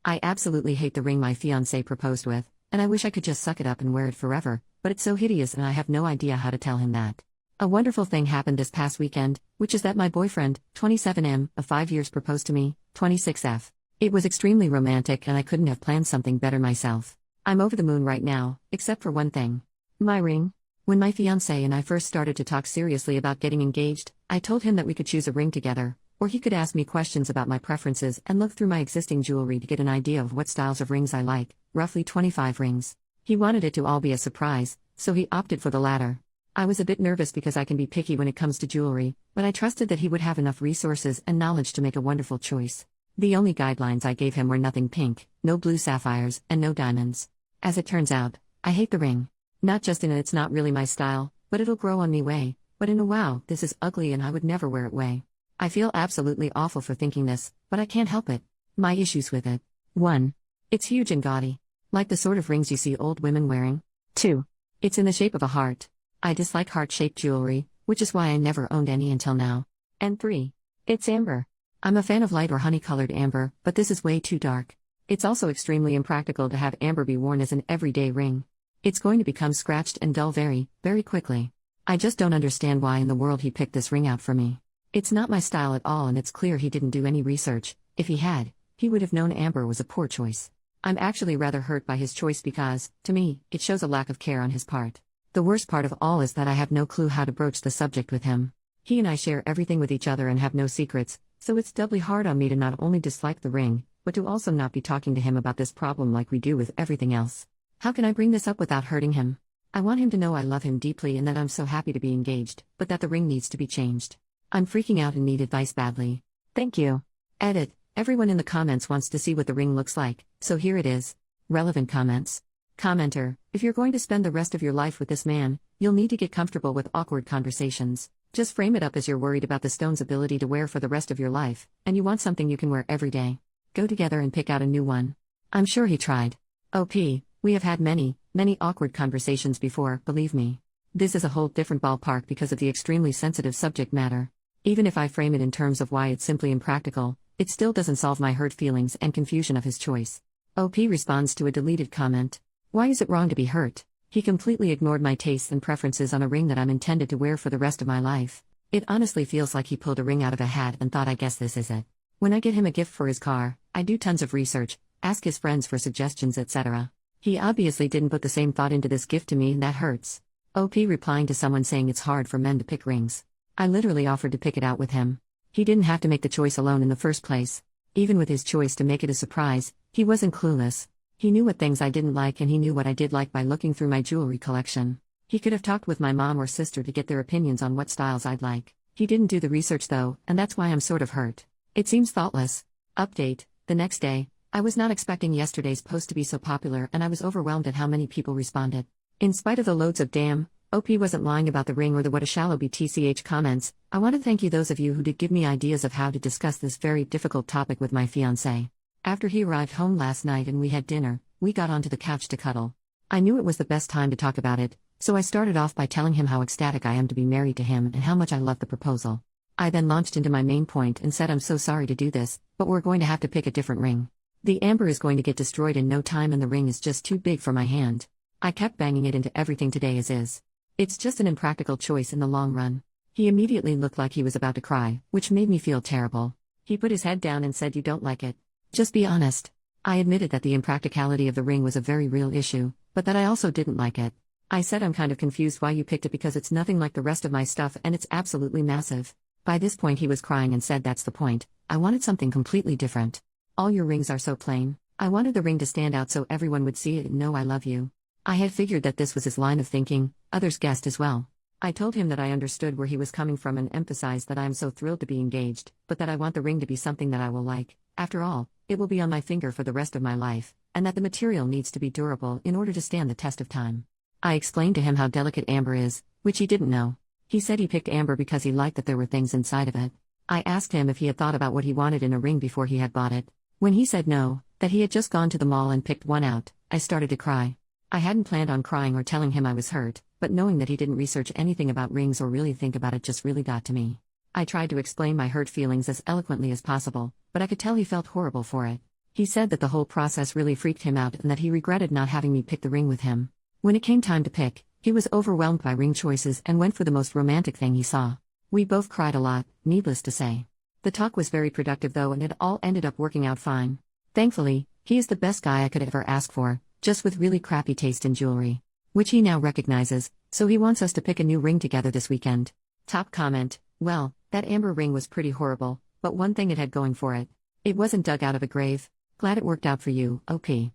I absolutely hate the ring my fiancé proposed with, and I wish I could just suck it up and wear it forever, but it's so hideous and I have no idea how to tell him that. A wonderful thing happened this past weekend, which is that my boyfriend, 27M, of 5 years proposed to me, 26F. It was extremely romantic and I couldn't have planned something better myself. I'm over the moon right now, except for one thing. My ring. When my fiancé and I first started to talk seriously about getting engaged, I told him that we could choose a ring together, or he could ask me questions about my preferences and look through my existing jewelry to get an idea of what styles of rings I like, roughly 25 rings. He wanted it to all be a surprise, so he opted for the latter. I was a bit nervous because I can be picky when it comes to jewelry, but I trusted that he would have enough resources and knowledge to make a wonderful choice. The only guidelines I gave him were nothing pink, no blue sapphires, and no diamonds. As it turns out, I hate the ring. Not just in it's not really my style, but it'll grow on me way, but in a wow, this is ugly and I would never wear it way. I feel absolutely awful for thinking this, but I can't help it. My issues with it. 1. It's huge and gaudy. Like the sort of rings you see old women wearing. 2. It's in the shape of a heart. I dislike heart-shaped jewelry, which is why I never owned any until now. And 3. It's amber. I'm a fan of light or honey-colored amber, but this is way too dark. It's also extremely impractical to have amber be worn as an everyday ring. It's going to become scratched and dull very, very quickly. I just don't understand why in the world he picked this ring out for me. It's not my style at all and it's clear he didn't do any research. If he had, he would have known amber was a poor choice. I'm actually rather hurt by his choice because, to me, it shows a lack of care on his part. The worst part of all is that I have no clue how to broach the subject with him. He and I share everything with each other and have no secrets, so it's doubly hard on me to not only dislike the ring, but to also not be talking to him about this problem like we do with everything else. How can I bring this up without hurting him? I want him to know I love him deeply and that I'm so happy to be engaged, but that the ring needs to be changed. I'm freaking out and need advice badly. Thank you. Edit. Everyone in the comments wants to see what the ring looks like, so here it is. Relevant comments. Commenter, if you're going to spend the rest of your life with this man, you'll need to get comfortable with awkward conversations. Just frame it up as you're worried about the stone's ability to wear for the rest of your life, and you want something you can wear every day. Go together and pick out a new one. I'm sure he tried. OP, we have had many awkward conversations before, believe me. This is a whole different ballpark because of the extremely sensitive subject matter. Even if I frame it in terms of why it's simply impractical, it still doesn't solve my hurt feelings and confusion of his choice. OP responds to a deleted comment. Why is it wrong to be hurt? He completely ignored my tastes and preferences on a ring that I'm intended to wear for the rest of my life. It honestly feels like he pulled a ring out of a hat and thought I guess this is it. When I get him a gift for his car, I do tons of research, ask his friends for suggestions etc. He obviously didn't put the same thought into this gift to me and that hurts. OP replying to someone saying it's hard for men to pick rings. I literally offered to pick it out with him. He didn't have to make the choice alone in the first place. Even with his choice to make it a surprise, he wasn't clueless. He knew what things I didn't like and he knew what I did like by looking through my jewelry collection. He could have talked with my mom or sister to get their opinions on what styles I'd like. He didn't do the research though, and that's why I'm sort of hurt. It seems thoughtless. Update, the next day, I was not expecting yesterday's post to be so popular and I was overwhelmed at how many people responded. In spite of the loads of damn, OP wasn't lying about the ring or the what a shallow BTCH comments, I want to thank you those of you who did give me ideas of how to discuss this very difficult topic with my fiancé. After he arrived home last night and we had dinner, we got onto the couch to cuddle. I knew it was the best time to talk about it, so I started off by telling him how ecstatic I am to be married to him and how much I love the proposal. I then launched into my main point and said I'm so sorry to do this, but we're going to have to pick a different ring. The amber is going to get destroyed in no time and the ring is just too big for my hand. I kept banging it into everything today as is. It's just an impractical choice in the long run. He immediately looked like he was about to cry, which made me feel terrible. He put his head down and said you don't like it. Just be honest. I admitted that the impracticality of the ring was a very real issue, but that I also didn't like it. I said I'm kind of confused why you picked it because it's nothing like the rest of my stuff and it's absolutely massive. By this point he was crying and said that's the point, I wanted something completely different. All your rings are so plain. I wanted the ring to stand out so everyone would see it and know I love you. I had figured that this was his line of thinking, others guessed as well. I told him that I understood where he was coming from and emphasized that I am so thrilled to be engaged, but that I want the ring to be something that I will like. After all, it will be on my finger for the rest of my life, and that the material needs to be durable in order to stand the test of time. I explained to him how delicate amber is, which he didn't know. He said he picked amber because he liked that there were things inside of it. I asked him if he had thought about what he wanted in a ring before he had bought it. When he said no, that he had just gone to the mall and picked one out, I started to cry. I hadn't planned on crying or telling him I was hurt, but knowing that he didn't research anything about rings or really think about it just really got to me. I tried to explain my hurt feelings as eloquently as possible, but I could tell he felt horrible for it. He said that the whole process really freaked him out and that he regretted not having me pick the ring with him. When it came time to pick, he was overwhelmed by ring choices and went for the most romantic thing he saw. We both cried a lot, needless to say. The talk was very productive though, and it all ended up working out fine. Thankfully, he is the best guy I could ever ask for, just with really crappy taste in jewelry. Which he now recognizes, so he wants us to pick a new ring together this weekend. Top comment: well, that amber ring was pretty horrible, but one thing it had going for it. It wasn't dug out of a grave. Glad it worked out for you, OP.